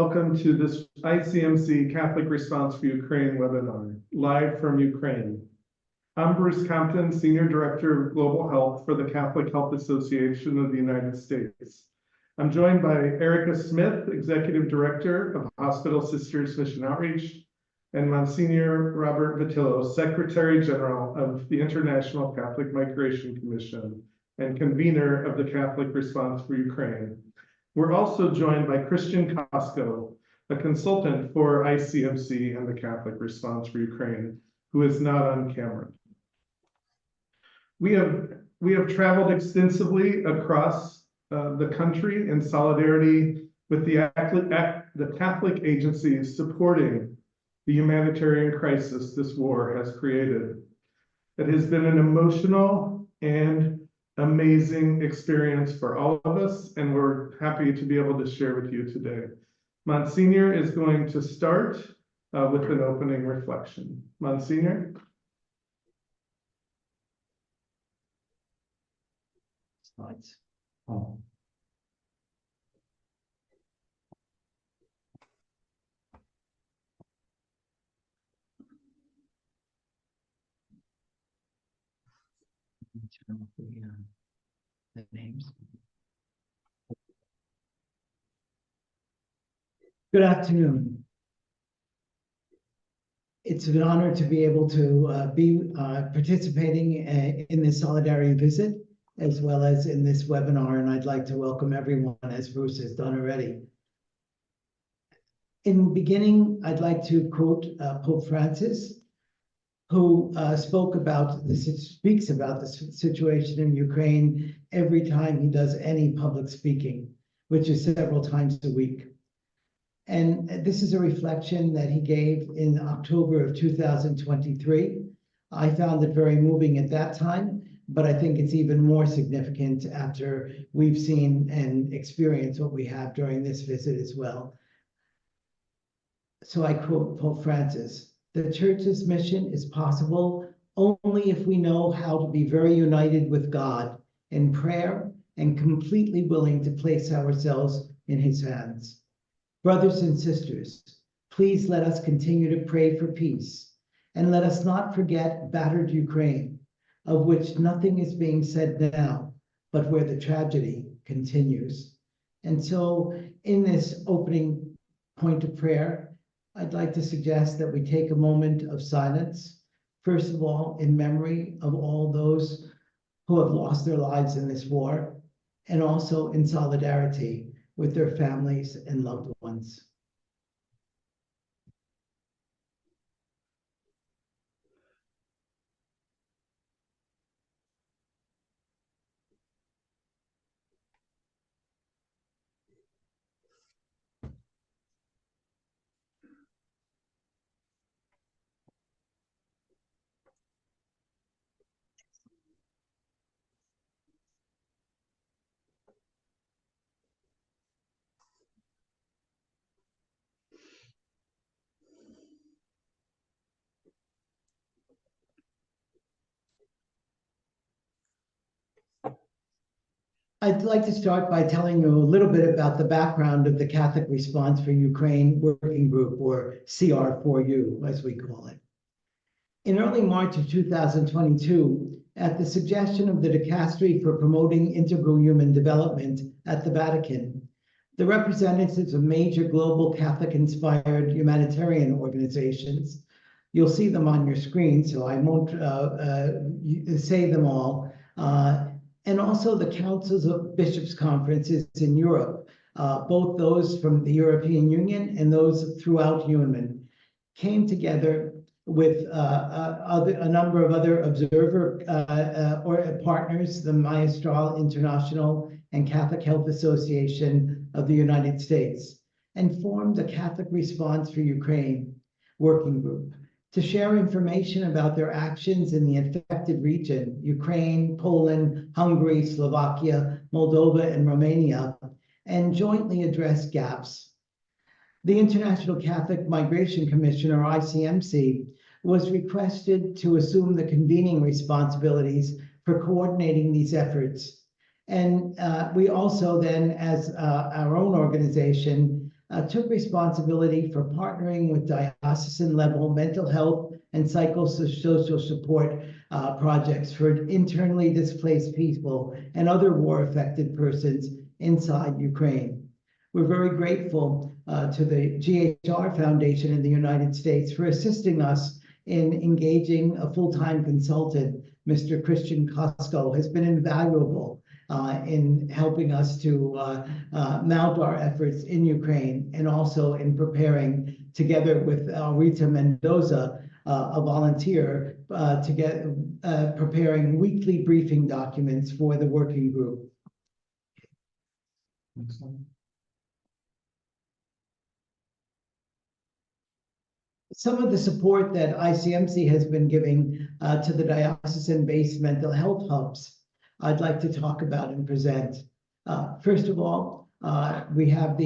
Welcome to this ICMC Catholic Response for Ukraine webinar, live from Ukraine. I'm Bruce Compton, Senior Director of Global Health for the Catholic Health Association of the United States. I'm joined by Erica Smith, Executive Director of Hospital Sisters Mission Outreach, and Monsignor Robert Vitillo, Secretary General of the International Catholic Migration Commission and convener of the Catholic Response for Ukraine. We're also joined by Christian Costco, a consultant for ICMC and the Catholic Response for Ukraine, who is not on camera. We have traveled extensively across the country in solidarity with the Catholic agencies supporting the humanitarian crisis this war has created. It has been an emotional and amazing experience for all of us, and we're happy to be able to share with you today. Monsignor is going to start with an opening reflection. Monsignor? Slides. Oh. Turn off the names. Good afternoon. It's an honor to be able to be participating in this solidarity visit, as well as in this webinar, and I'd like to welcome everyone, as Bruce has done already. In beginning, I'd like to quote Pope Francis, who speaks about the situation in Ukraine every time he does any public speaking, which is several times a week. And this is a reflection that he gave in October of 2023. I found it very moving at that time, but I think it's even more significant after we've seen and experienced what we have during this visit as well. So I quote Pope Francis: "The Church's mission is possible only if we know how to be very united with God in prayer and completely willing to place ourselves in His hands. Brothers and sisters, please let us continue to pray for peace, and let us not forget battered Ukraine, of which nothing is being said now, but where the tragedy continues." And so in this opening point of prayer, I'd like to suggest that we take a moment of silence, first of all, in memory of all those who have lost their lives in this war, and also in solidarity with their families and loved ones. I'd like to start by telling you a little bit about the background of the Catholic Response for Ukraine Working Group, or CR4U, as we call it. In early March of 2022, at the suggestion of the Dicastery for Promoting Integral Human Development at the Vatican, the representatives of major global Catholic-inspired humanitarian organizations, you'll see them on your screen, so I won't say them all, and also the Councils of Bishops' Conferences in Europe, both those from the European Union and those throughout UNMIN, came together with a number of other observer or partners, the Maestral International and Catholic Health Association of the United States, and formed a Catholic Response for Ukraine working group to share information about their actions in the affected region, Ukraine, Poland, Hungary, Slovakia, Moldova, and Romania, and jointly address gaps. The International Catholic Migration Commission, or ICMC, was requested to assume the convening responsibilities for coordinating these efforts. And we also then, as our own organization, took responsibility for partnering with diocesan level mental health and psychosocial support projects for internally displaced people and other war-affected persons inside Ukraine. We're very grateful to the GHR Foundation in the United States for assisting us in engaging a full-time consultant. Mr. Christian Kosko has been invaluable in helping us to mount our efforts in Ukraine, and also in preparing, together with Rita Mendoza, a volunteer, preparing weekly briefing documents for the working group. Next one. Some of the support that ICMC has been giving to the diocesan-based mental health hubs, I'd like to talk about and present. First of all, we have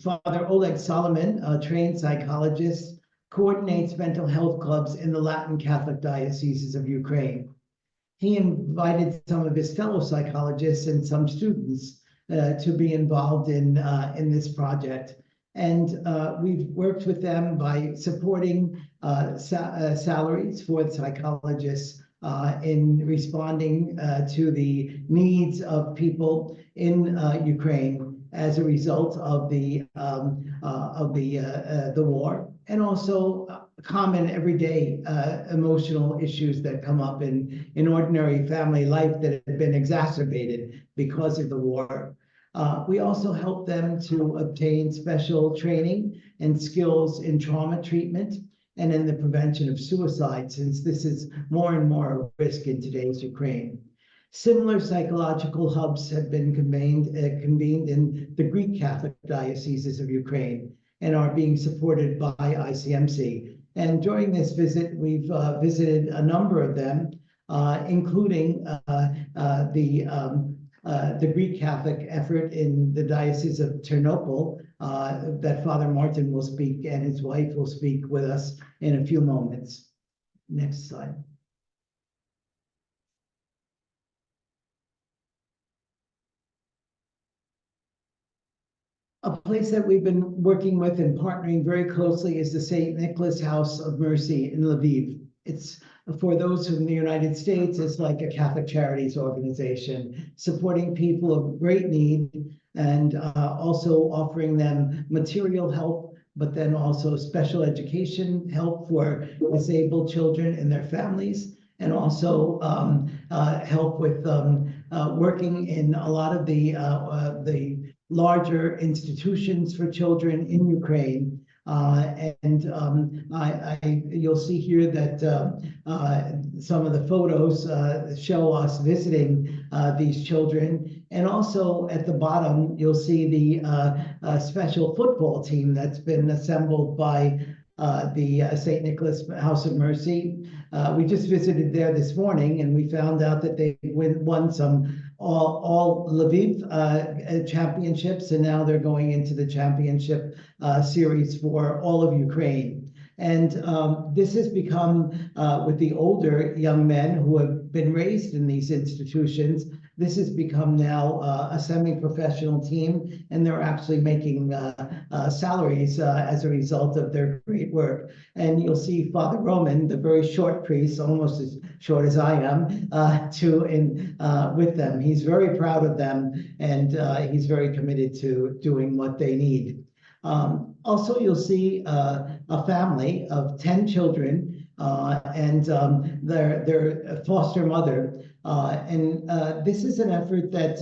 Father Oleg Solomon, a trained psychologist, coordinates mental health clubs in the Latin Catholic dioceses of Ukraine. He invited some of his fellow psychologists and some students to be involved in this project. And we've worked with them by supporting salaries for the psychologists in responding to the needs of people in Ukraine as a result of the war, and also common everyday emotional issues that come up in ordinary family life that have been exacerbated because of the war. We also help them to obtain special training and skills in trauma treatment and in the prevention of suicide, since this is more and more a risk in today's Ukraine. Similar psychological hubs have been convened in the Greek Catholic dioceses of Ukraine and are being supported by ICMC. And during this visit, we've visited a number of them, including the Greek Catholic effort in the Diocese of Ternopil that Father Martin will speak, and his wife will speak with us in a few moments. Next slide. A place that we've been working with and partnering very closely is the St. Nicholas House of Mercy in Lviv. It's, for those in the United States, it's like a Catholic Charities organization, supporting people of great need and also offering them material help, but then also special education help for disabled children and their families, and also help with working in a lot of the larger institutions for children in Ukraine. You'll see here that some of the photos show us visiting these children. And also at the bottom, you'll see the special football team that's been assembled by the St. Nicholas House of Mercy. We just visited there this morning, and we found out that they won some all Lviv championships, and now they're going into the championship series for all of Ukraine. And this has become, with the older young men who have been raised in these institutions, this has become now a semi-professional team, and they're actually making salaries as a result of their great work. And you'll see Father Roman, the very short priest, almost as short as I am, with them. He's very proud of them, and he's very committed to doing what they need. Also, you'll see a family of 10 children and their foster mother. This is an effort that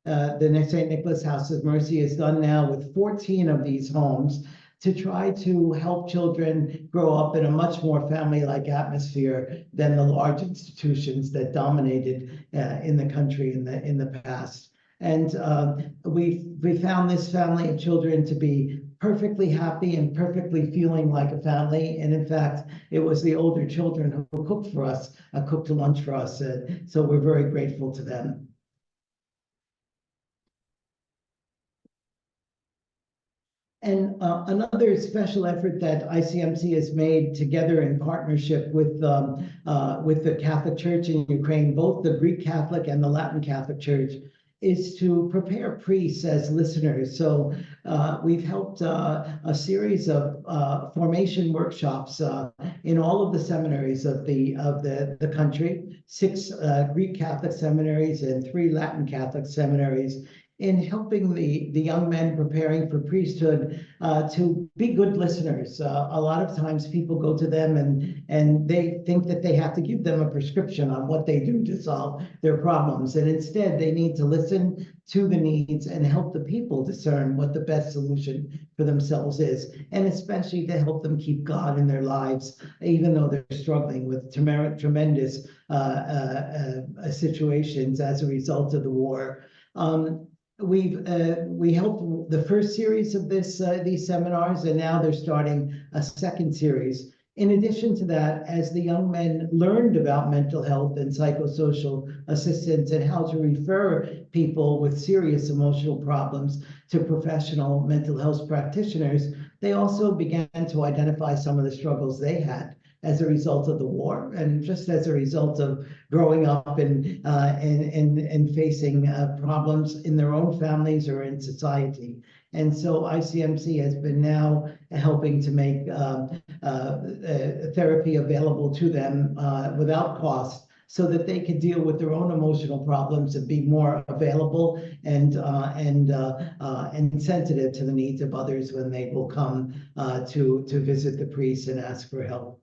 the St. Nicholas House of Mercy has done now with 14 of these homes to try to help children grow up in a much more family-like atmosphere than the large institutions that dominated in the country in the past. And we found this family of children to be perfectly happy and perfectly feeling like a family. And in fact, it was the older children who cooked for us, cooked a lunch for us. So we're very grateful to them. And another special effort that ICMC has made together in partnership with the Catholic Church in Ukraine, both the Greek Catholic and the Latin Catholic Church, is to prepare priests as listeners. So we've helped a series of formation workshops in all of the seminaries of the country, 6 Greek Catholic seminaries and 3 Latin Catholic seminaries, in helping the young men preparing for priesthood to be good listeners. A lot of times people go to them and they think that they have to give them a prescription on what they do to solve their problems. And instead, they need to listen to the needs and help the people discern what the best solution for themselves is, and especially to help them keep God in their lives, even though they're struggling with tremendous situations as a result of the war. We helped the first series of these seminars, and now they're starting a second series. In addition to that, as the young men learned about mental health and psychosocial assistance and how to refer people with serious emotional problems to professional mental health practitioners, they also began to identify some of the struggles they had as a result of the war, and just as a result of growing up and facing problems in their own families or in society. And so ICMC has been now helping to make therapy available to them without cost, so that they can deal with their own emotional problems and be more available and sensitive to the needs of others when they will come to visit the priest and ask for help.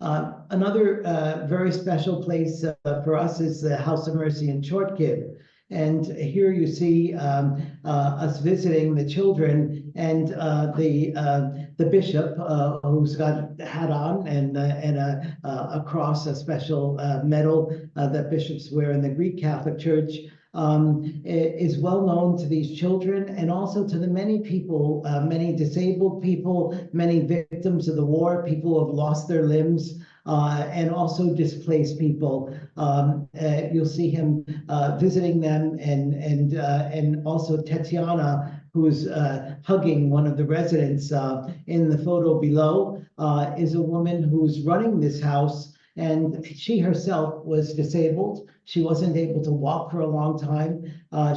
Another very special place for us is the House of Mercy in Chortkiv. And here you see us visiting the children, and the bishop, who's got a hat on and a cross, a special medal that bishops wear in the Greek Catholic Church, is well known to these children, and also to the many people, many disabled people, many victims of the war, people who have lost their limbs, and also displaced people. You'll see him visiting them, and also Tatiana, who's hugging one of the residents in the photo below, is a woman who's running this house. And she herself was disabled. She wasn't able to walk for a long time.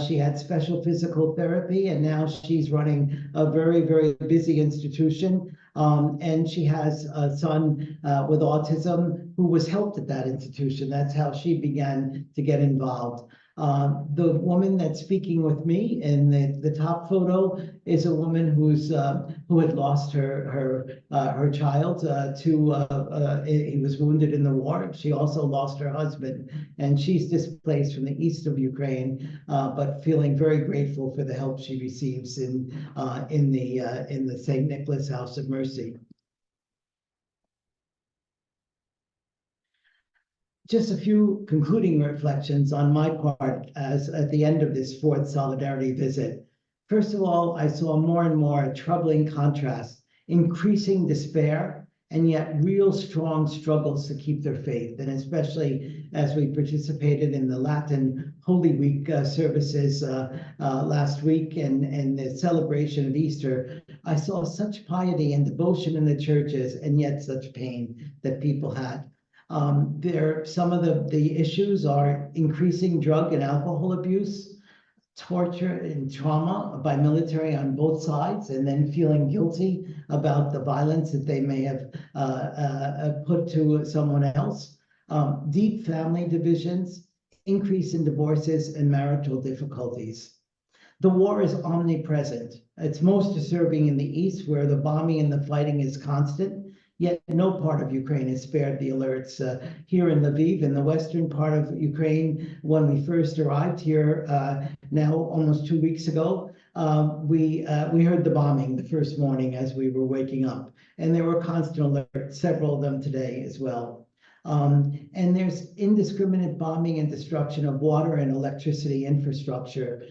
She had special physical therapy, and now she's running a very, very busy institution. And she has a son with autism who was helped at that institution. That's how she began to get involved. The woman that's speaking with me in the top photo is a woman who had lost her child he was wounded in the war. She also lost her husband, and she's displaced from the east of Ukraine, but feeling very grateful for the help she receives in the St. Nicholas House of Mercy. Just a few concluding reflections on my part as at the end of this 4th Solidarity visit. First of all, I saw more and more troubling contrast, increasing despair, and yet real strong struggles to keep their faith. And especially as we participated in the Latin Holy Week services last week and the celebration of Easter, I saw such piety and devotion in the churches, and yet such pain that people had. Some of the issues are increasing drug and alcohol abuse, torture and trauma by military on both sides, and then feeling guilty about the violence that they may have put to someone else. Deep family divisions, increase in divorces, and marital difficulties. The war is omnipresent. It's most disturbing in the east, where the bombing and the fighting is constant. Yet no part of Ukraine is spared the alerts. Here in Lviv, in the western part of Ukraine, when we first arrived here, now almost 2 weeks ago, we heard the bombing the first morning as we were waking up, and there were constant alerts, several of them today as well. And there's indiscriminate bombing and destruction of water and electricity infrastructure.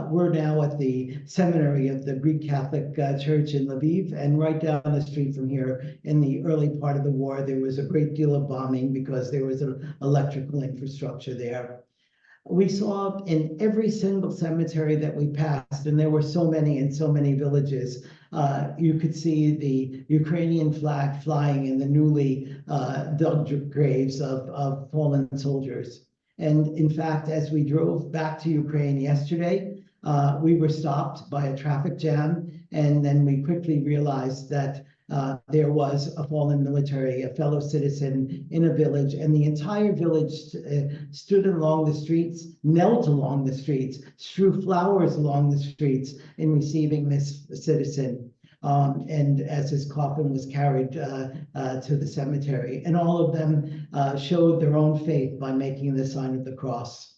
We're now at the seminary of the Greek Catholic Church in Lviv, and right down the street from here, in the early part of the war, there was a great deal of bombing because there was an electrical infrastructure there. We saw in every single cemetery that we passed, and there were so many in so many villages, you could see the Ukrainian flag flying in the newly dug graves of fallen soldiers. And in fact, as we drove back to Ukraine yesterday, we were stopped by a traffic jam. And then we quickly realized that there was a fallen military, a fellow citizen in a village, and the entire village stood along the streets, knelt along the streets, strew flowers along the streets in receiving this citizen. And as his coffin was carried to the cemetery, and all of them showed their own faith by making the sign of the cross.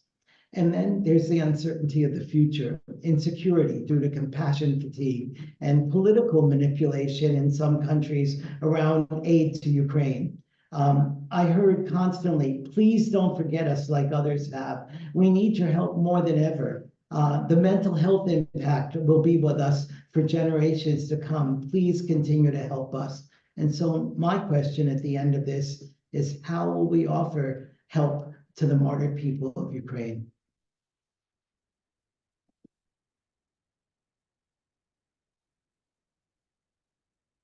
And then there's the uncertainty of the future, insecurity due to compassion fatigue, and political manipulation in some countries around aid to Ukraine. I heard constantly, please don't forget us like others have. We need your help more than ever. The mental health impact will be with us for generations to come. Please continue to help us. And so my question at the end of this is, how will we offer help to the martyred people of Ukraine?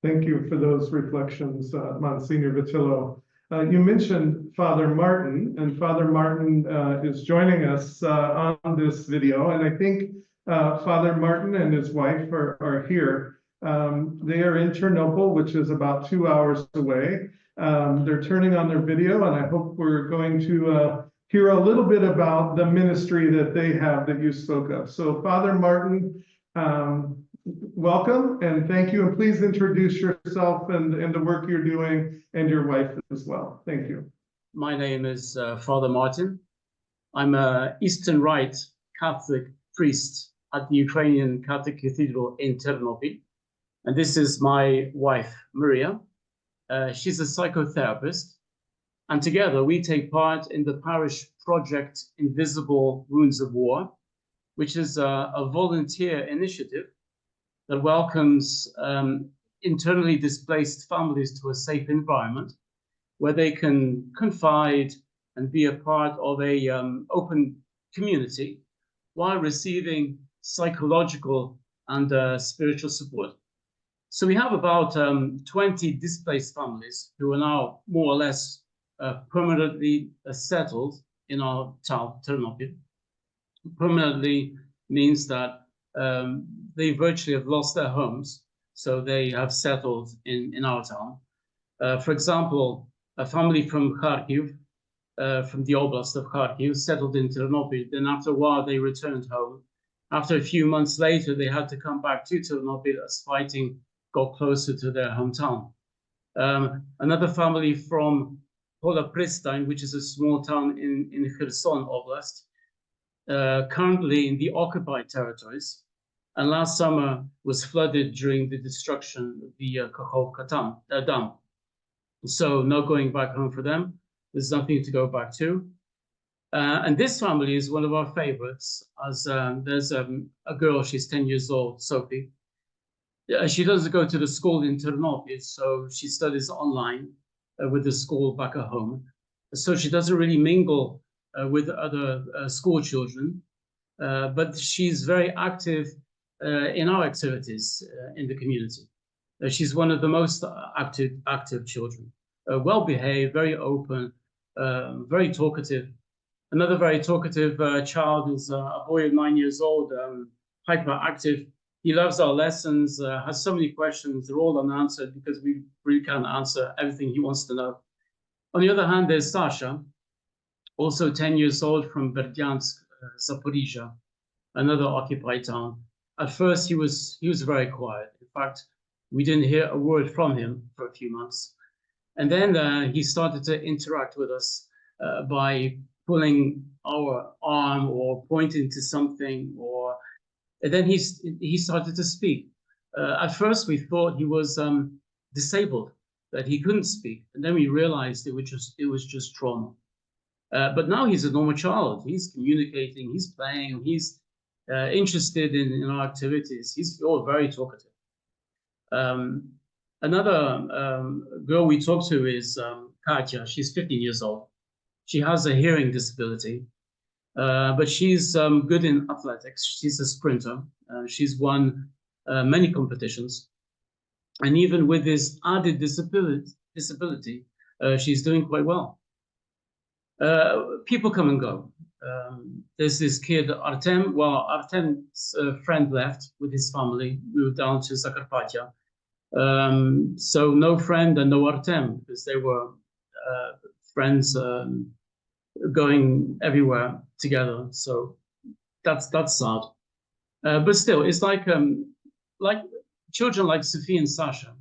Thank you for those reflections, Monsignor Vitillo. You mentioned Father Martin, and Father Martin is joining us on this video. And I think Father Martin and his wife are here. They are in Ternopil, which is about 2 hours away. They're turning on their video, and I hope we're going to hear a little bit about the ministry that they have that you spoke of. So Father Martin, welcome and thank you. And please introduce yourself and the work you're doing and your wife as well. Thank you. My name is Father Martin. I'm an Eastern Rite Catholic priest at the Ukrainian Catholic Cathedral in Ternopil. And this is my wife, Maria. She's a psychotherapist. And together we take part in the parish project Invisible Wounds of War, which is a volunteer initiative that welcomes internally displaced families to a safe environment where they can confide and be a part of a open community while receiving psychological and spiritual support. So we have about 20 displaced families who are now more or less permanently settled in our town, Ternopil. Permanently means that they virtually have lost their homes, so they have settled in our town. For example, a family from Kharkiv, from the Oblast of Kharkiv, settled in Ternopil. Then after a while, they returned home. After a few months later, they had to come back to Ternopil as fighting got closer to their hometown. Another family from Pola Pristain, which is a small town in Kherson Oblast, currently in the occupied territories, and last summer was flooded during the destruction of the Kakhovka Dam. So no going back home for them. There's nothing to go back to. And this family is one of our favorites, as there's a girl, she's 10 years old, Sophie. She doesn't go to the school in Ternopil, so she studies online with the school back at home. So she doesn't really mingle with other school children, but she's very active in our activities in the community. She's one of the most active children, well-behaved, very open, very talkative. Another very talkative child is a boy of 9 years old, hyperactive. He loves our lessons, has so many questions, they're all unanswered because we really can't answer everything he wants to know. On the other hand, there's Sasha, also 10 years old from Berdyansk, Zaporizhia, another occupied town. At first, he was very quiet. In fact, we didn't hear a word from him for a few months. And then he started to interact with us by pulling our arm or pointing to something, and then he started to speak. At first, we thought he was disabled, that he couldn't speak. And then we realized it was just trauma. But now he's a normal child. He's communicating, he's playing, he's interested in our activities. He's all very talkative. Another girl we talked to is Katya. She's 15 years old. She has a hearing disability, but she's good in athletics. She's a sprinter. She's won many competitions. And even with this added disability, she's doing quite well. People come and go. There's this kid, Artem. Well, Artem's friend left with his family, moved down to Zakarpattia. So no friend and no Artem, because they were friends going everywhere together. So that's sad. But still, it's like children like Sophie and Sasha,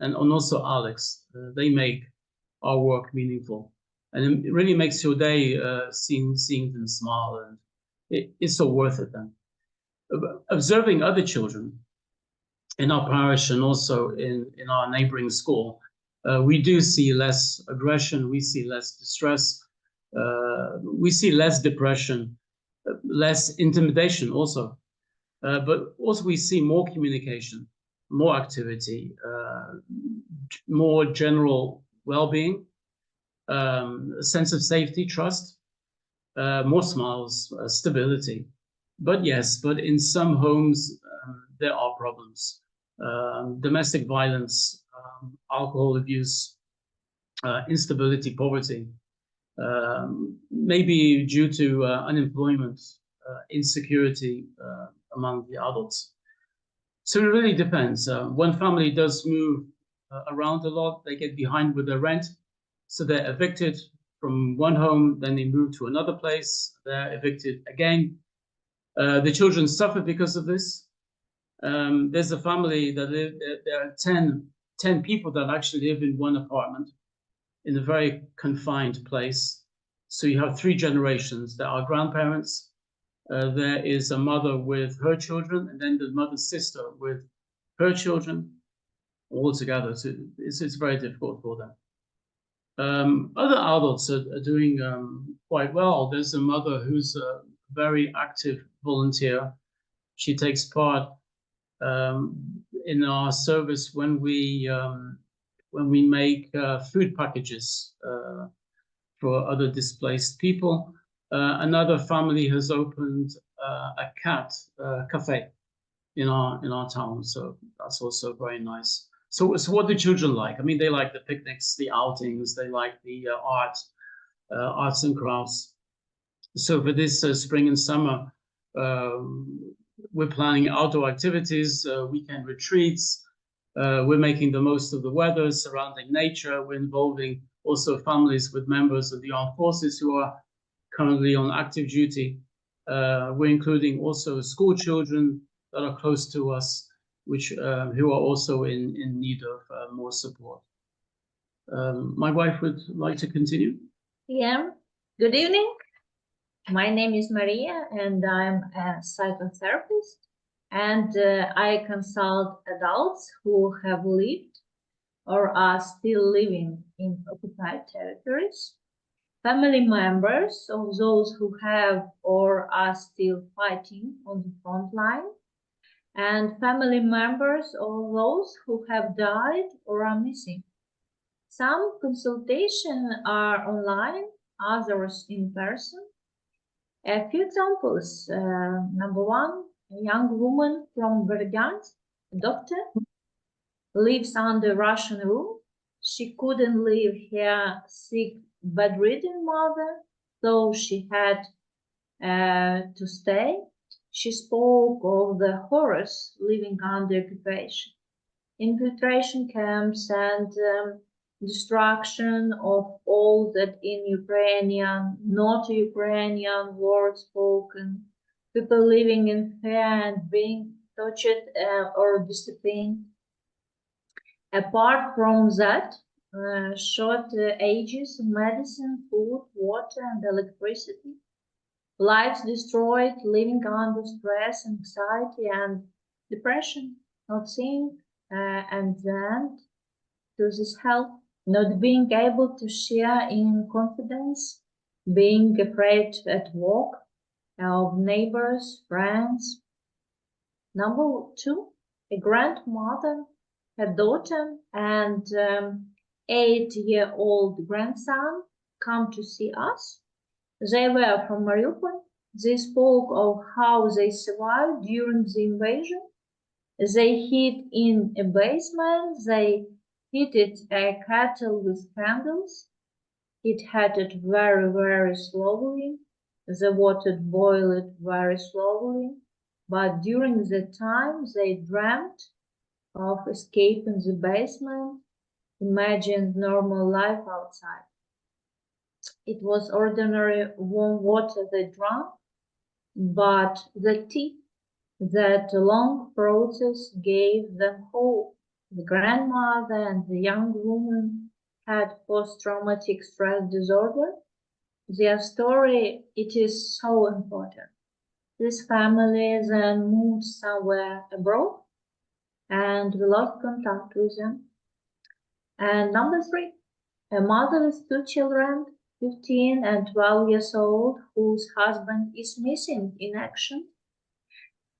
and also Alex. They make our work meaningful, and it really makes your day seeing them smile, and it's so worth it then. Observing other children in our parish and also in our neighboring school, we do see less aggression, we see less distress, we see less depression, less intimidation also. But also we see more communication, more activity, more general well-being, a sense of safety, trust, more smiles, stability. But yes, but in some homes, there are problems. Domestic violence, alcohol abuse, instability, poverty, maybe due to unemployment, insecurity among the adults. So it really depends. One family does move around a lot. They get behind with their rent. So they're evicted from one home, then they move to another place. They're evicted again. The children suffer because of this. There's a family that there are 10 people that actually live in one apartment in a very confined place. So you have 3 generations. There are grandparents. There is a mother with her children, and then the mother's sister with her children, all together. So it's very difficult for them. Other adults are doing quite well. There's a mother who's a very active volunteer. She takes part in our service when we make food packages for other displaced people. Another family has opened a cat cafe in our town, so that's also very nice. So what do children like? I mean, they like the picnics, the outings, they like the arts and crafts. So for this spring and summer, we're planning outdoor activities, weekend retreats. We're making the most of the weather surrounding nature. We're involving also families with members of the armed forces who are currently on active duty. We're including also school children that are close to us, who are also in need of more support. My wife would like to continue. Yeah, good evening. My name is Maria, and I'm a psychotherapist, and I consult adults who have lived or are still living in occupied territories, family members of those who have or are still fighting on the front line, and family members of those who have died or are missing. Some consultations are online, others in person. A few examples. Number one, a young woman from Bergansk, a doctor, lives under Russian rule. She couldn't leave her sick, bedridden mother, so she had to stay. She spoke of the horrors living under occupation, infiltration camps, and destruction of all that in Ukrainian, not Ukrainian words spoken, people living in fear and being tortured or disciplined. Apart from that, short ages of medicine, food, water, and electricity, lives destroyed, living under stress, anxiety, and depression, not seeing and then to this help, not being able to share in confidence, being afraid at work of neighbors, friends. Number two, a grandmother, her daughter, and 8-year-old grandson come to see us. They were from Mariupol. They spoke of how they survived during the invasion. They hid in a basement. They heated a kettle with candles. It heated very, very slowly. The water boiled very slowly. But during the time they dreamt of escaping the basement, imagined normal life outside. It was ordinary warm water they drank, but the tea, that long process gave them hope. The grandmother and the young woman had post-traumatic stress disorder. Their story, it is so important. This family then moved somewhere abroad and we lost contact with them. And number 3, a mother with 2 children, 15 and 12 years old, whose husband is missing in action,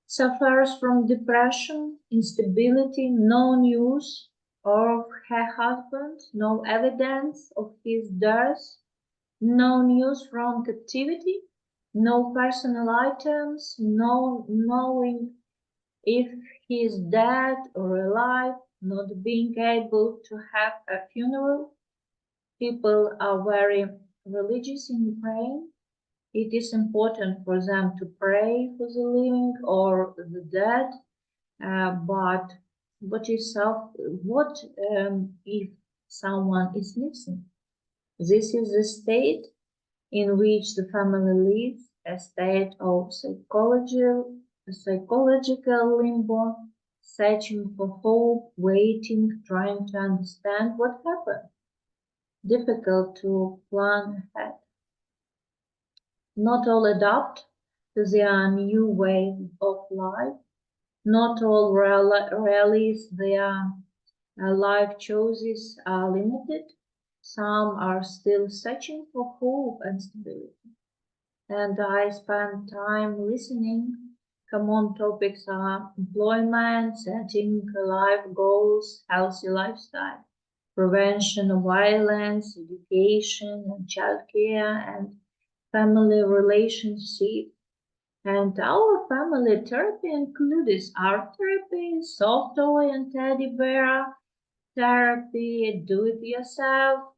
suffers from depression, instability, no news of her husband, no evidence of his death, no news from captivity, no personal items, no knowing if he is dead or alive, not being able to have a funeral. People are very religious in Ukraine. It is important for them to pray for the living or the dead, but what if someone is missing? This is the state in which the family lives, a state of psychological limbo, searching for hope, waiting, trying to understand what happened. Difficult to plan ahead. Not all adapt to their new way of life. Not all realize their life choices are limited. Some are still searching for hope and stability. And I spend time listening. Common topics are employment, setting life goals, healthy lifestyle, prevention of violence, education and childcare, and family relationship. And our family therapy includes art therapy, soft toy and teddy bear therapy, do-it-yourself,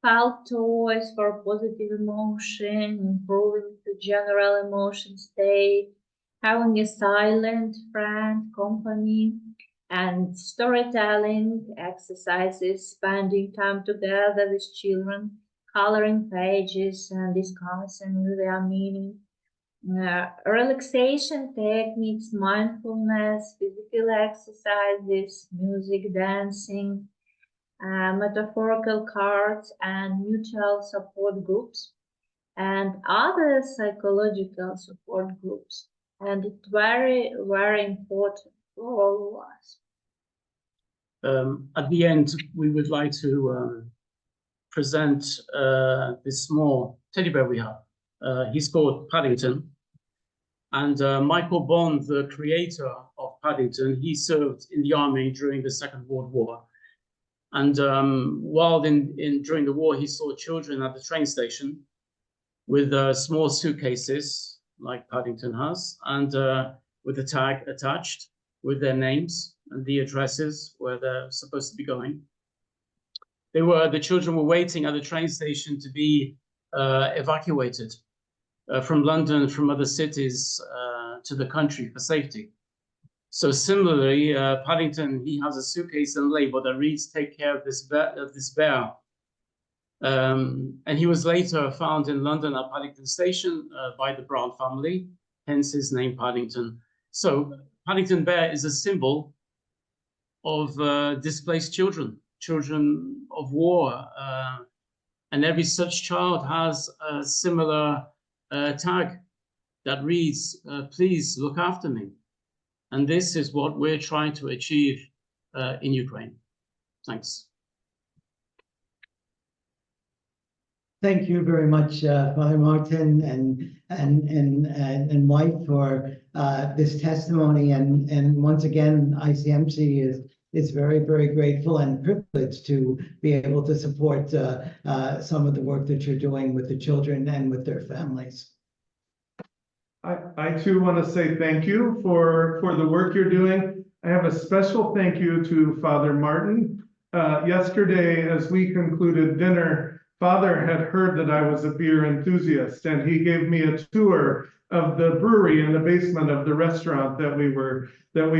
felt toys for positive emotion, improving the general emotion state, having a silent friend company, and storytelling exercises, spending time together with children, coloring pages and discussing their meaning. Relaxation techniques, mindfulness, physical exercises, music, dancing, metaphorical cards, and mutual support groups, and other psychological support groups. And it's very, very important for all of us. At the end, we would like to present this small teddy bear we have. He's called Paddington. And Michael Bond, the creator of Paddington, he served in the army during the Second World War. And while during the war, he saw children at the train station with small suitcases, like Paddington has, and with a tag attached with their names and the addresses where they're supposed to be going. The children were waiting at the train station to be evacuated from London, from other cities to the country for safety. So similarly, Paddington, he has a suitcase and label that reads, "Take care of this bear." And he was later found in London at Paddington Station by the Brown family, hence his name Paddington. So Paddington Bear is a symbol of displaced children of war. And every such child has a similar tag that reads, "Please look after me." And this is what we're trying to achieve in Ukraine. Thanks. Thank you very much, Father Martin and Mike, for this testimony. And once again, ICMC is very, very grateful and privileged to be able to support some of the work that you're doing with the children and with their families. I too want to say thank you for the work you're doing. I have a special thank you to Father Martin. Yesterday, as we concluded dinner, father had heard that I was a beer enthusiast, and he gave me a tour of the brewery in the basement of the restaurant that we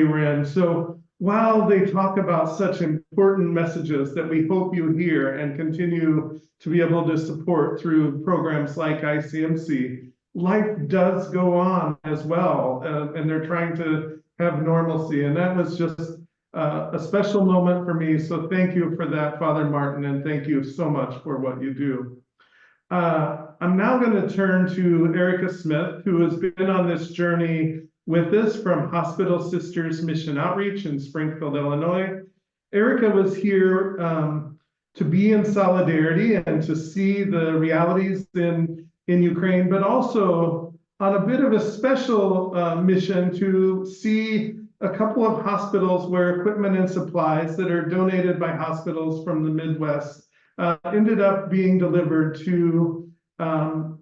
were in. So while they talk about such important messages that we hope you hear and continue to be able to support through programs like ICMC, life does go on as well, and they're trying to have normalcy. And that was just a special moment for me. So thank you for that, Father Martin, and thank you so much for what you do. I'm now going to turn to Erica Smith, who has been on this journey with us from Hospital Sisters Mission Outreach in Springfield, Illinois. Erica was here to be in solidarity and to see the realities in Ukraine, but also on a bit of a special mission to see a couple of hospitals where equipment and supplies that are donated by hospitals from the Midwest ended up being delivered to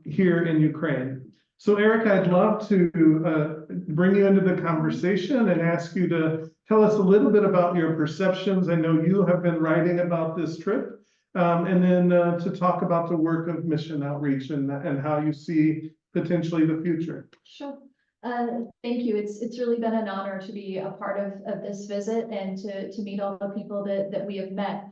here in Ukraine. So Erica, I'd love to bring you into the conversation and ask you to tell us a little bit about your perceptions. I know you have been writing about this trip, and then to talk about the work of Mission Outreach and how you see potentially the future. Sure. Thank you. It's really been an honor to be a part of this visit and to meet all the people that we have met.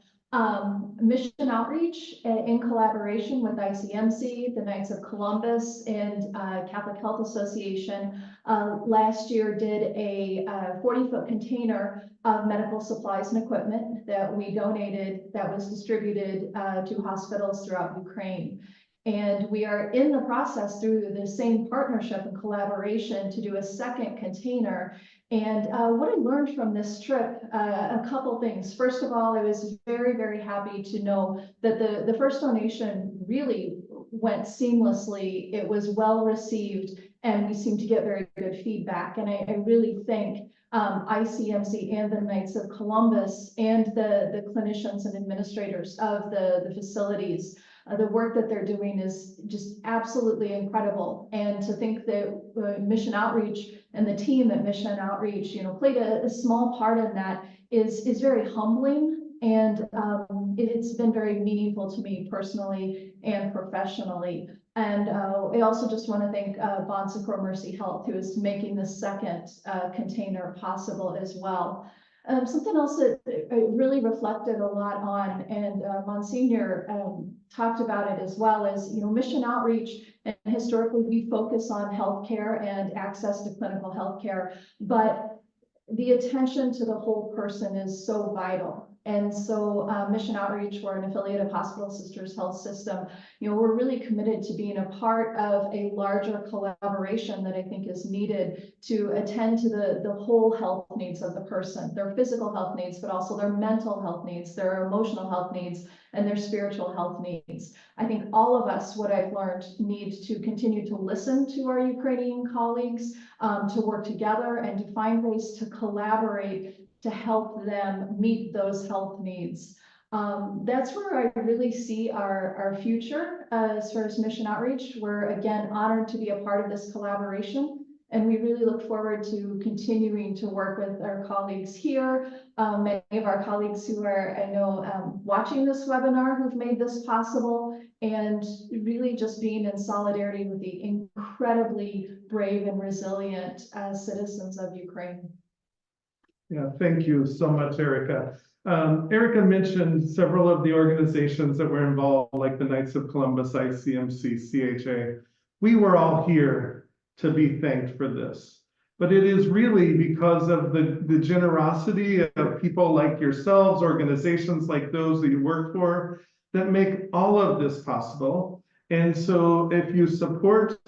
Mission Outreach, in collaboration with ICMC, the Knights of Columbus, and Catholic Health Association, last year did a 40-foot container of medical supplies and equipment that we donated that was distributed to hospitals throughout Ukraine. And we are in the process through the same partnership and collaboration to do a second container. And what I learned from this trip, a couple things. First of all, I was very, very happy to know that the first donation really went seamlessly. It was well received, and we seemed to get very good feedback. And I really thank ICMC and the Knights of Columbus and the clinicians and administrators of the facilities. The work that they're doing is just absolutely incredible. And to think that Mission Outreach and the team at Mission Outreach, played a small part in that is very humbling. And it's been very meaningful to me personally and professionally. And I also just want to thank Bon Secours Mercy Health, who is making the second container possible as well. Something else that I really reflected a lot on, and Monsignor talked about it as well, is Mission Outreach, and historically we focus on healthcare and access to clinical healthcare, but the attention to the whole person is so vital. And so Mission Outreach, we're an affiliate of Hospital Sisters Health System. We're really committed to being a part of a larger collaboration that I think is needed to attend to the whole health needs of the person, their physical health needs, but also their mental health needs, their emotional health needs, and their spiritual health needs. I think all of us, what I've learned, need to continue to listen to our Ukrainian colleagues, to work together and to find ways to collaborate to help them meet those health needs. That's where I really see our future as far as Mission Outreach. We're again honored to be a part of this collaboration, and we really look forward to continuing to work with our colleagues here. Many of our colleagues who are, I know, watching this webinar, who've made this possible, and really just being in solidarity with the incredibly brave and resilient citizens of Ukraine. Yeah, thank you so much, Erica. Erica mentioned several of the organizations that were involved, like the Knights of Columbus, ICMC, CHA. We were all here to be thanked for this. But it is really because of the generosity of people like yourselves, organizations like those that you work for, that make all of this possible. And so if you support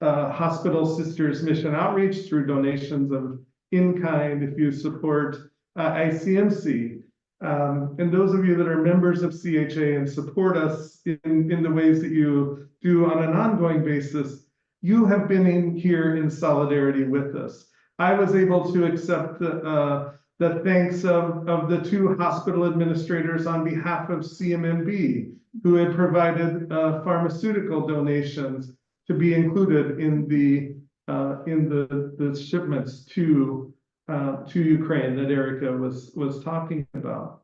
Hospital Sisters Mission Outreach through donations of in-kind, if you support ICMC, and those of you that are members of CHA and support us in the ways that you do on an ongoing basis, you have been here in solidarity with us. I was able to accept the thanks of the two hospital administrators on behalf of CMMB, who had provided pharmaceutical donations to be included in the shipments to Ukraine that Erica was talking about.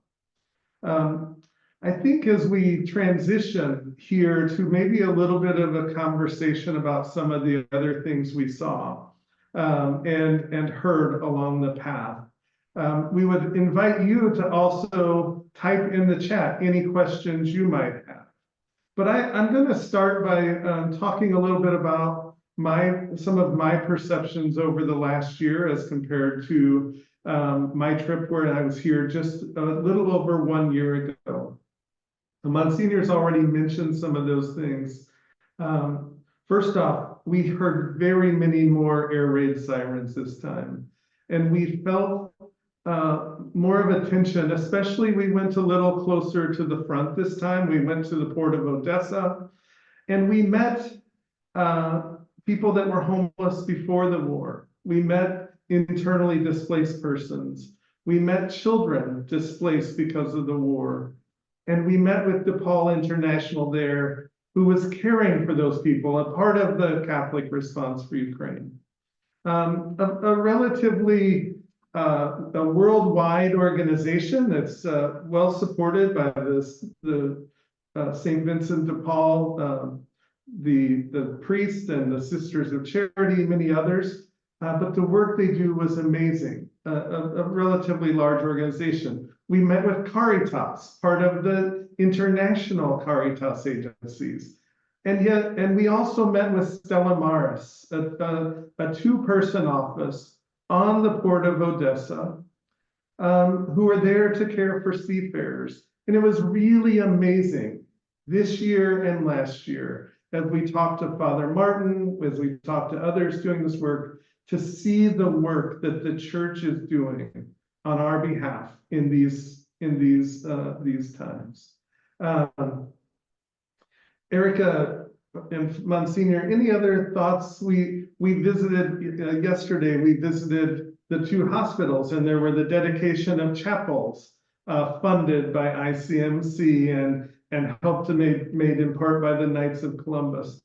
I think as we transition here to maybe a little bit of a conversation about some of the other things we saw and heard along the path, we would invite you to also type in the chat any questions you might have. But I'm going to start by talking a little bit about some of my perceptions over the last year as compared to my trip where I was here just a little over 1 year ago. Monsignor's already mentioned some of those things. First off, we heard very many more air raid sirens this time, and we felt more of a tension, especially we went a little closer to the front this time. We went to the port of Odessa, and we met people that were homeless before the war. We met internally displaced persons. We met children displaced because of the war. And we met with DePaul International there, who was caring for those people, a part of the Catholic Response for Ukraine. A relatively a worldwide organization that's well supported by the St. Vincent de Paul, the priest and the Sisters of Charity, many others. But the work they do was amazing, a relatively large organization. We met with Caritas, part of the international Caritas agencies. And we also met with Stella Maris, a two-person office on the port of Odessa, who are there to care for seafarers. And it was really amazing this year and last year, as we talked to Father Martin, as we talked to others doing this work, to see the work that the church is doing on our behalf in these times. Erica and Monsignor, any other thoughts? We visited yesterday. We visited the two hospitals, and there were the dedication of chapels funded by ICMC and helped to made in part by the Knights of Columbus.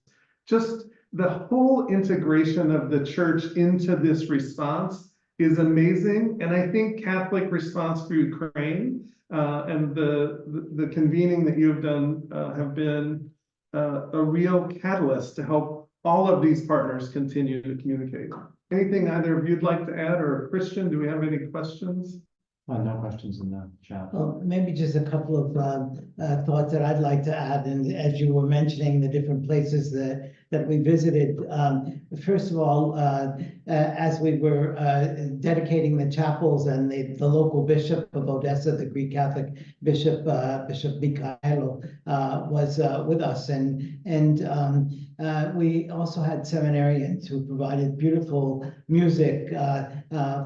Just the whole integration of the church into this response is amazing. And I think Catholic Response for Ukraine and the convening that you've done have been a real catalyst to help all of these partners continue to communicate. Anything either of you'd like to add, or Christian, do we have any questions? No questions in the chat. Well, maybe just a couple of thoughts that I'd like to add. And as you were mentioning the different places that we visited, first of all, as we were dedicating the chapels, and the local bishop of Odessa, the Greek Catholic bishop, Bishop Mikhailo, was with us, and we also had seminarians who provided beautiful music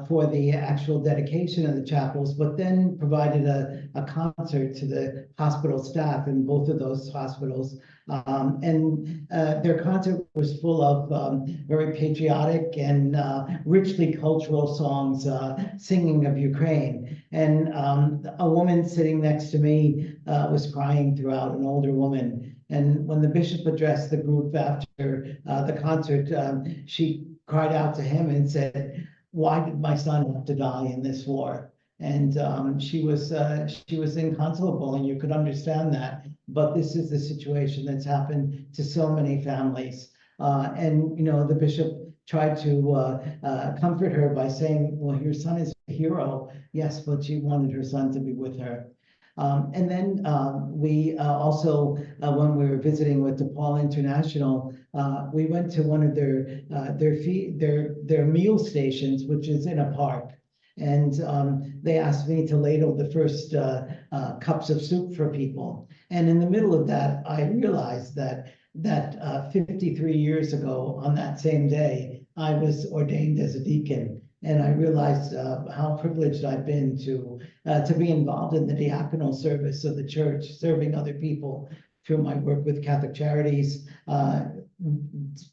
for the actual dedication of the chapels, but then provided a concert to the hospital staff in both of those hospitals. And their concert was full of very patriotic and richly cultural songs, singing of Ukraine. And a woman sitting next to me was crying throughout, an older woman. And when the bishop addressed the group after the concert, she cried out to him and said, "Why did my son have to die in this war?" And she was inconsolable, and you could understand that. But this is the situation that's happened to so many families. And the bishop tried to comfort her by saying, "Well, your son is a hero." Yes, but she wanted her son to be with her. And then we also, when we were visiting with DePaul International, we went to one of their meal stations, which is in a park. And they asked me to ladle the first cups of soup for people. And in the middle of that, I realized that 53 years ago on that same day, I was ordained as a deacon. And I realized how privileged I've been to be involved in the diaconal service of the church, serving other people through my work with Catholic Charities,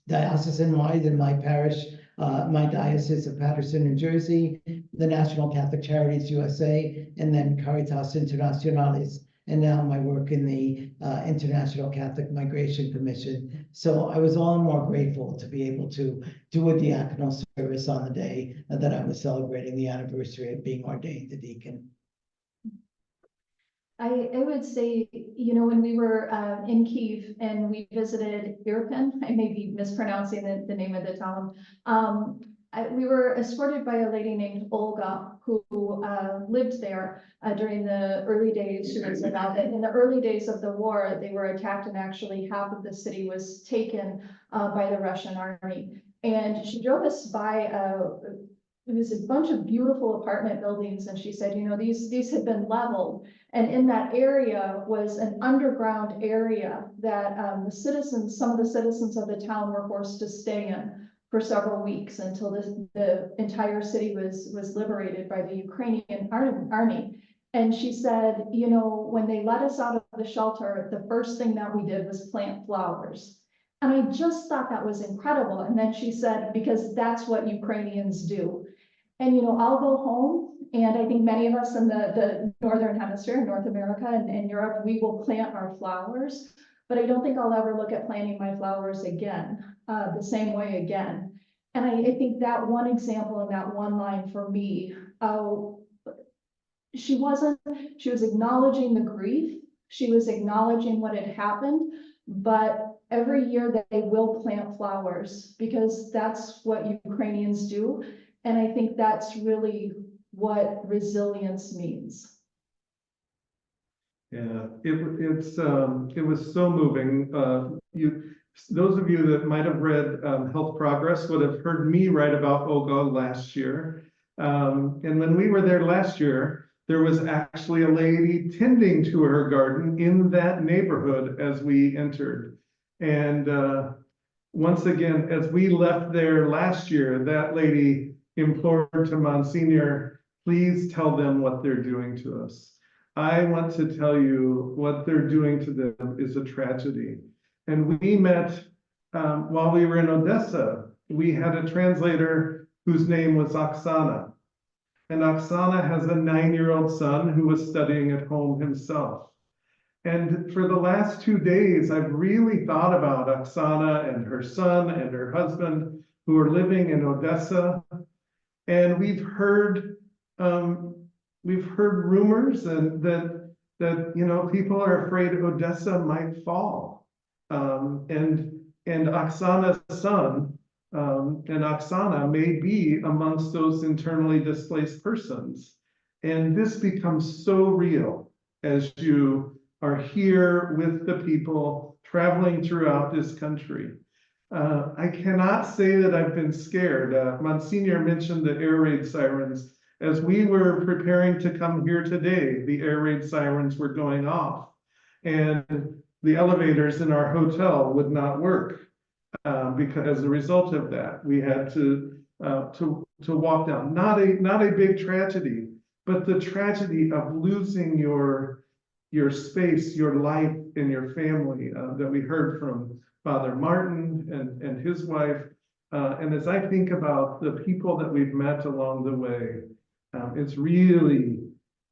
diocesan-wide in my parish, my diocese of Paterson, New Jersey, the National Catholic Charities USA, and then Caritas Internationalis, and now my work in the International Catholic Migration Commission. So I was all the more grateful to be able to do a diaconal service on the day that I was celebrating the anniversary of being ordained a deacon. I would say, you know, when we were in Kyiv and we visited Irpin, I may be mispronouncing the name of the town. We were escorted by a lady named Olga who lived there during the early days. She was about it. In the early days of the war, they were attacked and actually half of the city was taken by the Russian army. And she drove us by it was a bunch of beautiful apartment buildings, and she said, you know, these had been leveled, and in that area was an underground area that some of the citizens of the town were forced to stay in for several weeks until the entire city was liberated by the Ukrainian army. And she said, you know, when they let us out of the shelter, the first thing that we did was plant flowers. And I just thought that was incredible. And then she said, because that's what Ukrainians do. And, you know, I'll go home, and I think many of us in the Northern Hemisphere, North America and Europe, we will plant our flowers, but I don't think I'll ever look at planting my flowers again, the same way again. And I think that one example and that one line for me, she was acknowledging the grief, she was acknowledging what had happened, but every year they will plant flowers because that's what Ukrainians do. And I think that's really what resilience means. Yeah, it was so moving. Those of you that might have read Health Progress would have heard me write about Olga last year. And when we were there last year, there was actually a lady tending to her garden in that neighborhood as we entered. And once again, as we left there last year, that lady implored to Monsignor, please tell them what they're doing to us. I want to tell you what they're doing to them is a tragedy. And we met while we were in Odessa. We had a translator whose name was Oksana. And Oksana has a 9-year-old son who was studying at home himself. And for the last 2 days, I've really thought about Oksana and her son and her husband who are living in Odessa. And we've heard rumors and that you know, people are afraid Odessa might fall. And Oksana's son and Oksana may be amongst those internally displaced persons. And this becomes so real as you are here with the people traveling throughout this country. I cannot say that I've been scared. Monsignor mentioned the air raid sirens. As we were preparing to come here today, the air raid sirens were going off, and the elevators in our hotel would not work because as a result of that, we had to walk down. Not a big tragedy, but the tragedy of losing your space, your life, and your family that we heard from Father Martin and his wife. And as I think about the people that we've met along the way, it's really,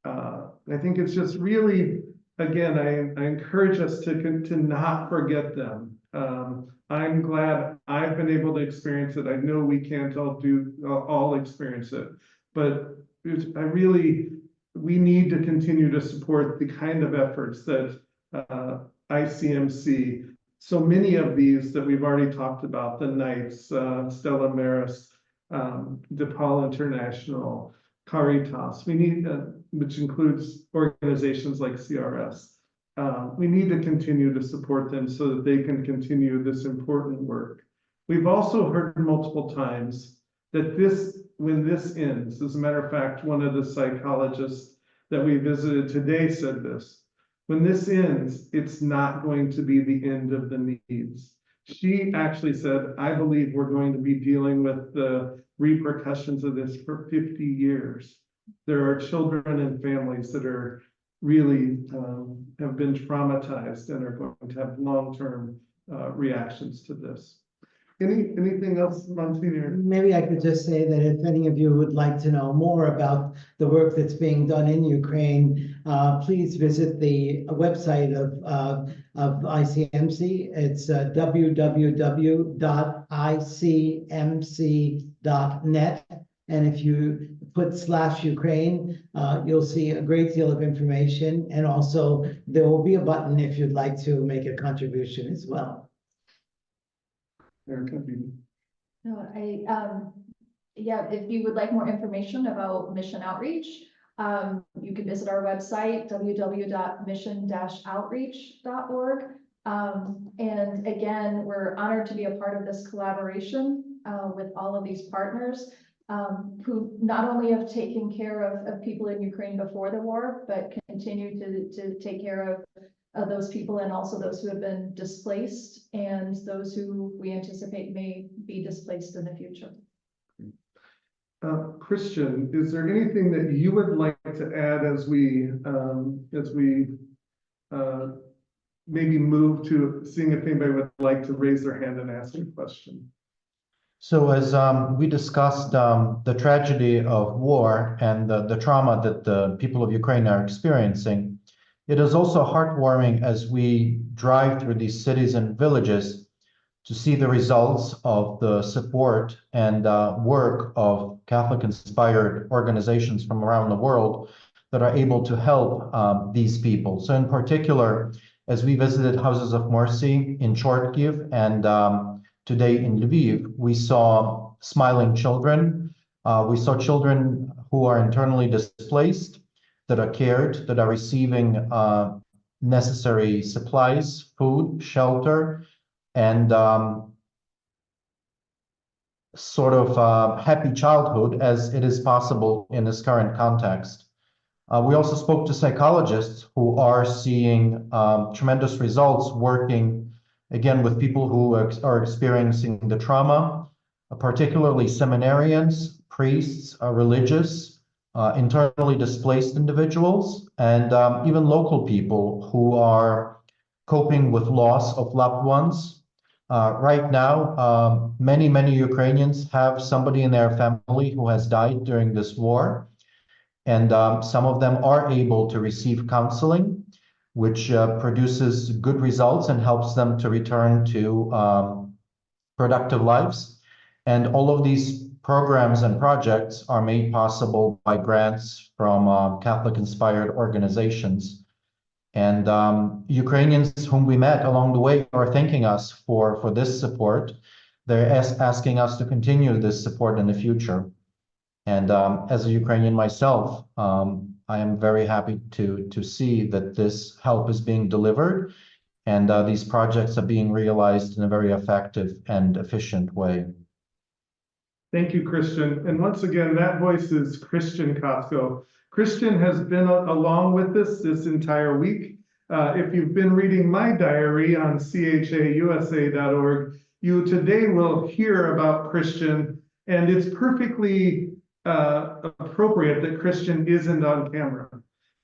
I think it's just really, again, I encourage us to not forget them. I'm glad I've been able to experience it. I know we can't all experience it, but we need to continue to support the kind of efforts that ICMC, so many of these that we've already talked about, the Knights, Stella Maris, DePaul International, Caritas, we need, which includes organizations like CRS. We need to continue to support them so that they can continue this important work. We've also heard multiple times that when this ends, as a matter of fact, one of the psychologists that we visited today said this, when this ends, it's not going to be the end of the needs. She actually said, I believe we're going to be dealing with the repercussions of this for 50 years. There are children and families that are really have been traumatized and are going to have long-term reactions to this. Anything else, Monsignor? Maybe I could just say that if any of you would like to know more about the work that's being done in Ukraine, please visit the website of ICMC. It's www.icmc.net. And if you put /Ukraine, you'll see a great deal of information. And also there will be a button if you'd like to make a contribution as well. Erica, No, yeah, if you would like more information about Mission Outreach, you can visit our website, www.mission-outreach.org. And again, we're honored to be a part of this collaboration, with all of these partners, who not only have taken care of people in Ukraine before the war, but continue to take care of those people and also those who have been displaced and those who we anticipate may be displaced in the future. Christian, is there anything that you would like to add as we maybe move to seeing if anybody would like to raise their hand and ask a question? So as we discussed the tragedy of war and the trauma that the people of Ukraine are experiencing, it is also heartwarming as we drive through these cities and villages to see the results of the support and work of Catholic-inspired organizations from around the world that are able to help these people. So in particular, as we visited Houses of Mercy in Charkiv and today in Lviv, we saw smiling children. We saw children who are internally displaced, that are cared, that are receiving necessary supplies, food, shelter, and sort of happy childhood as it is possible in this current context. We also spoke to psychologists who are seeing tremendous results working, again, with people who are experiencing the trauma, particularly seminarians, priests, religious, internally displaced individuals, and even local people who are coping with loss of loved ones. Right now, many Ukrainians have somebody in their family who has died during this war. And some of them are able to receive counseling, which produces good results and helps them to return to productive lives. And all of these programs and projects are made possible by grants from Catholic-inspired organizations. And Ukrainians whom we met along the way are thanking us for this support. They're asking us to continue this support in the future. And as a Ukrainian myself, I am very happy to see that this help is being delivered and these projects are being realized in a very effective and efficient way. Thank you, Christian. And once again, that voice is Christian Kotko. Christian has been along with us this entire week. If you've been reading my diary on chausa.org, you today will hear about Christian, and it's perfectly appropriate that Christian isn't on camera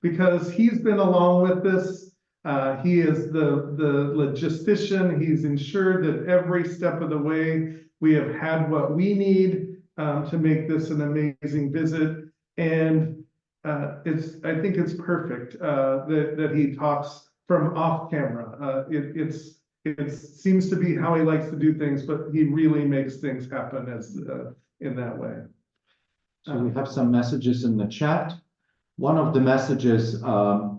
because he's been along with this. He is the logistician. He's ensured that every step of the way we have had what we need to make this an amazing visit. And I think it's perfect that he talks from off camera. It seems to be how he likes to do things, but he really makes things happen as in that way. So we have some messages in the chat. One of the messages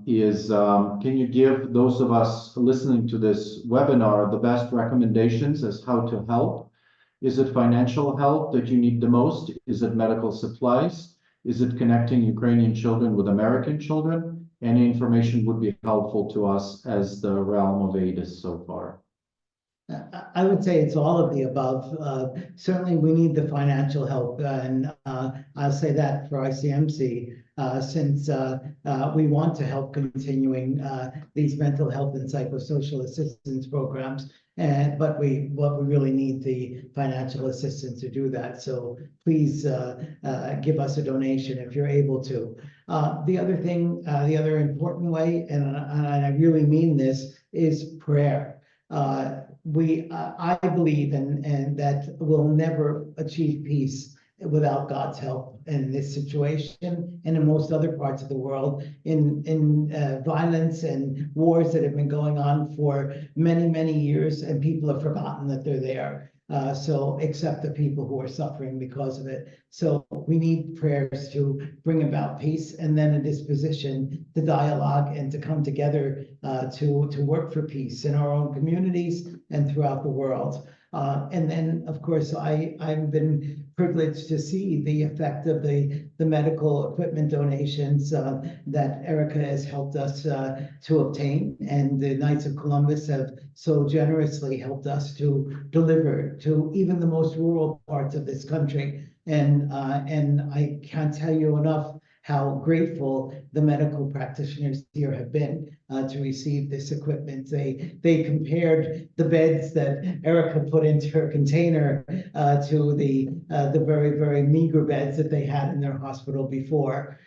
is, can you give those of us listening to this webinar the best recommendations as how to help? Is it financial help that you need the most? Is it medical supplies? Is it connecting Ukrainian children with American children? Any information would be helpful to us as the realm of aid is so far. I would say it's all of the above. Certainly, we need the financial help, and I'll say that for ICMC, since we want to help continuing these mental health and psychosocial assistance programs, but we really need the financial assistance to do that. So please give us a donation if you're able to. The other thing, the other important way, and I really mean this, is prayer. I believe and that we'll never achieve peace without God's help in this situation and in most other parts of the world, in violence and wars that have been going on for many years, and people have forgotten that they're there. So except the people who are suffering because of it. So we need prayers to bring about peace and then a disposition to dialogue and to come together to work for peace in our own communities and throughout the world. And then, of course, I've been privileged to see the effect of the medical equipment donations that Erica has helped us to obtain. And the Knights of Columbus have so generously helped us to deliver to even the most rural parts of this country. And I can't tell you enough how grateful the medical practitioners here have been to receive this equipment. They compared the beds that Erica put into her container to the very, very meager beds that they had in their hospital before.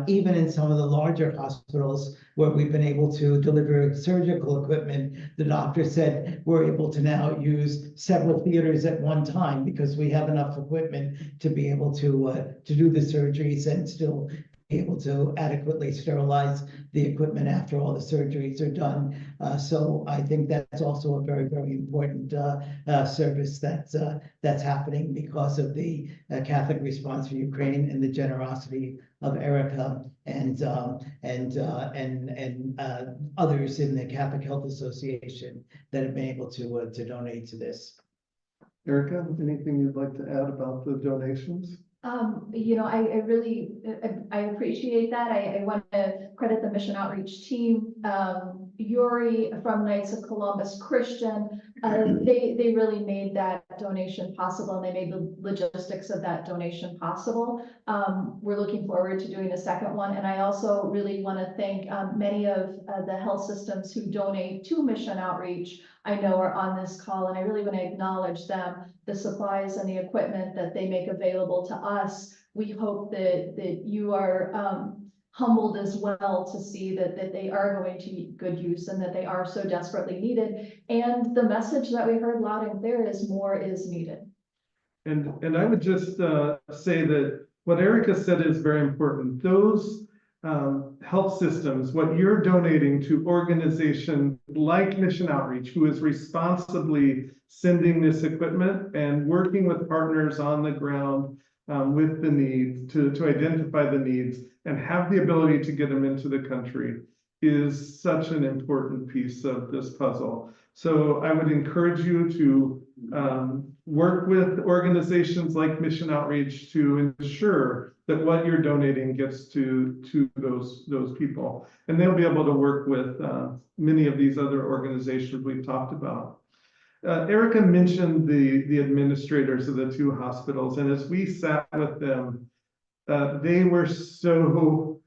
Even in some of the larger hospitals where we've been able to deliver surgical equipment, the doctor said we're able to now use several theaters at one time because we have enough equipment to be able to do the surgeries and still be able to adequately sterilize the equipment after all the surgeries are done. So I think that's also a very, very important service that's happening because of the Catholic Response for Ukraine and the generosity of Erica and others in the Catholic Health Association that have been able to donate to this. Erica, anything you'd like to add about the donations? I really, I appreciate that. I want to credit the Mission Outreach team, Yuri from Knights of Columbus, Christian. They really made that donation possible, and they made the logistics of that donation possible. We're looking forward to doing a second one. And I also really want to thank many of the health systems who donate to Mission Outreach. I know are on this call, and I really want to acknowledge them, the supplies and the equipment that they make available to us. We hope that you are humbled as well to see that they are going to good use and that they are so desperately needed. And the message that we heard loud and clear is more is needed. And I would just say that what Erica said is very important. Those health systems, what you're donating to organizations like Mission Outreach, who is responsibly sending this equipment and working with partners on the ground with the needs to identify the needs and have the ability to get them into the country, is such an important piece of this puzzle. So I would encourage you to work with organizations like Mission Outreach to ensure that what you're donating gets to those people. And they'll be able to work with many of these other organizations we've talked about. Erica mentioned the administrators of the two hospitals, and as we sat with them, they were so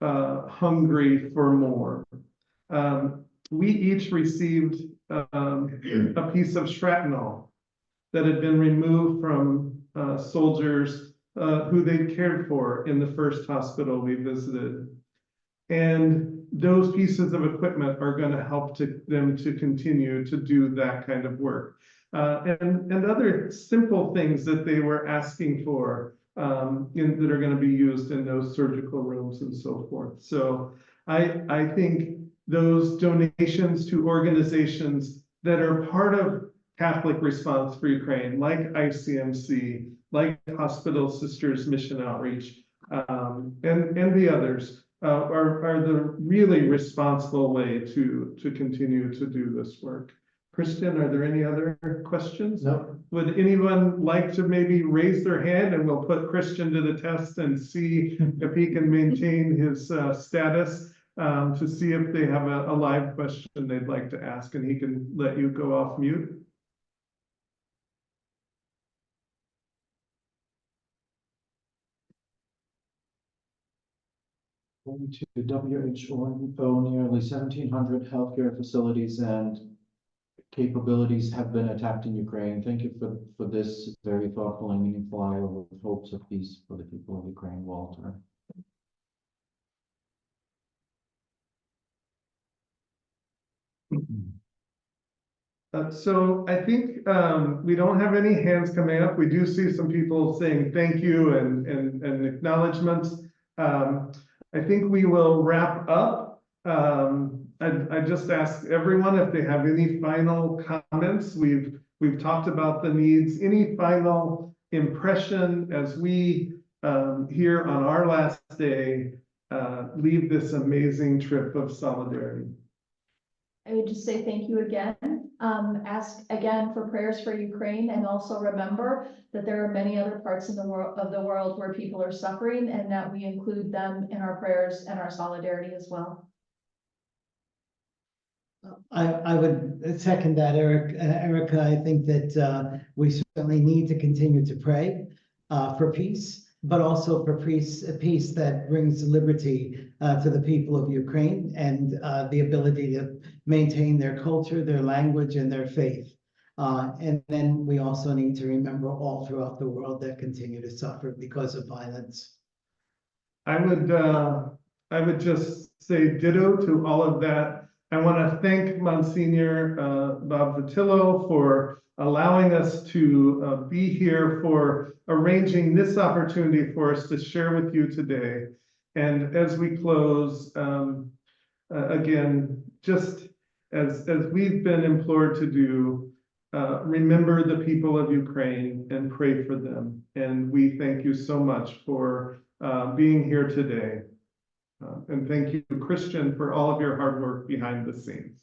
hungry for more. We each received a piece of shrapnel that had been removed from soldiers who they cared for in the first hospital we visited. And those pieces of equipment are going to help them to continue to do that kind of work. And other simple things that they were asking for that are going to be used in those surgical rooms and so forth. So I think those donations to organizations that are part of Catholic Response for Ukraine, like ICMC, like Hospital Sisters Mission Outreach, and the others, are the really responsible way to continue to do this work. Christian, are there any other questions? No. Would anyone like to maybe raise their hand, and we'll put Christian to the test and see if he can maintain his status, to see if they have a live question they'd like to ask, and he can let you go off mute. According to WHO, nearly 1,700 healthcare facilities and capabilities have been attacked in Ukraine. Thank you for this very thoughtful and meaningful hour with hopes of peace for the people of Ukraine, Walter. So I think we don't have any hands coming up. We do see some people saying thank you and acknowledgements. I think we will wrap up. I just ask everyone if they have any final comments. We've We've talked about the needs. Any final impression as we, here on our last day, leave this amazing trip of solidarity? I would just say thank you again. Ask again for prayers for Ukraine, and also remember that there are many other parts of the world where people are suffering, and that we include them in our prayers and our solidarity as well. I would second that, Erica. I think that we certainly need to continue to pray for peace, but also for peace that brings liberty to the people of Ukraine, and the ability to maintain their culture, their language, and their faith. And then we also need to remember all throughout the world that continue to suffer because of violence. I would just say ditto to all of that. I want to thank Monsignor Bob Votillo for allowing us to be here, for arranging this opportunity for us to share with you today. And as we close, again, just as we've been implored to do, remember the people of Ukraine and pray for them. And we thank you so much for being here today. And thank you, Christian, for all of your hard work behind the scenes.